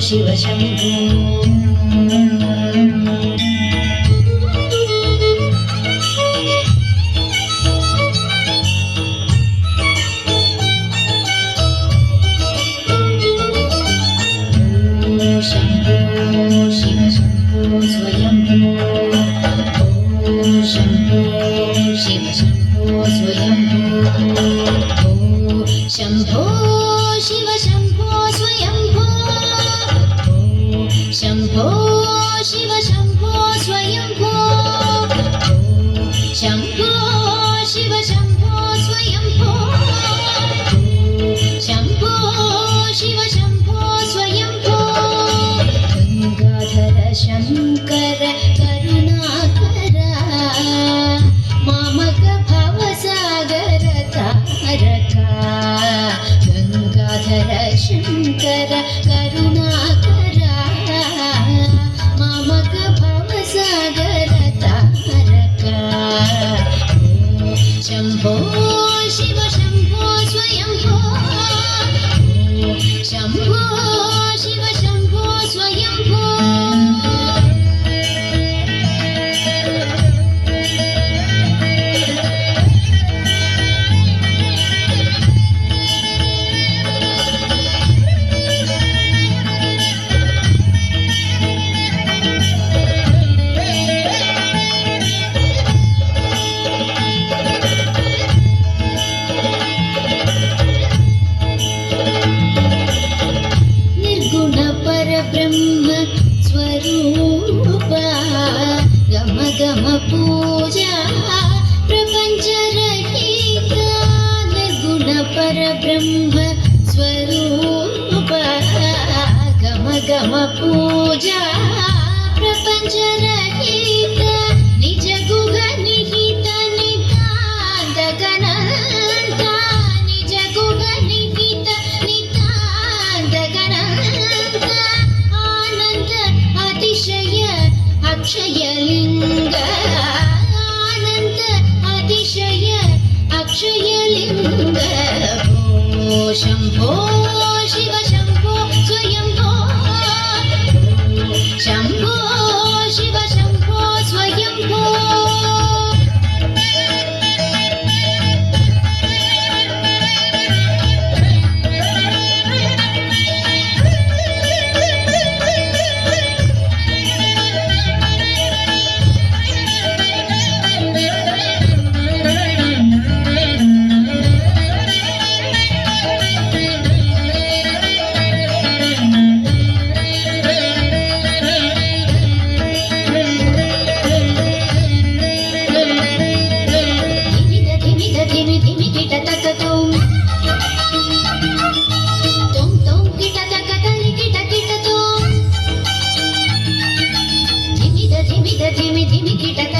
शिव शम्भो शम्भो शिव शम्भो स्वयम्भो शम्भो शिव शम्भो स्वयम्भो शम्भो शिव शम्भो स्वयम्भो शम्भो शिव शम्भो स्वयम्भो शम्भो शिव शम्भो स्वयम्भो शम्भो शिव शम्भो स्वयम्भो गंगाधर शंकर करुणाकर मामक भवसागर तारका गंगाधर शंकर करुणाकर मामक भवसागर तारका शंभो शिव शंभो स्वयंभो शंभो शिव शंभो स्वयंभो ब्रह्म स्वरूप गम गम पूजा प्रपंच रहित निर्गुण पर ब्रह्म स्वरूप गम गम पूजा प्रपंच रहित निज गुह निहित नितांत गणंत निज गुह निहित नितांत गणंत अक्षयलिंग आनंद अतिशय अक्षयलिंग भो शंभो शिव शंभो स्वयंभो शंभो शिव शंभो स्वयंभो धिमि धिमि कीटक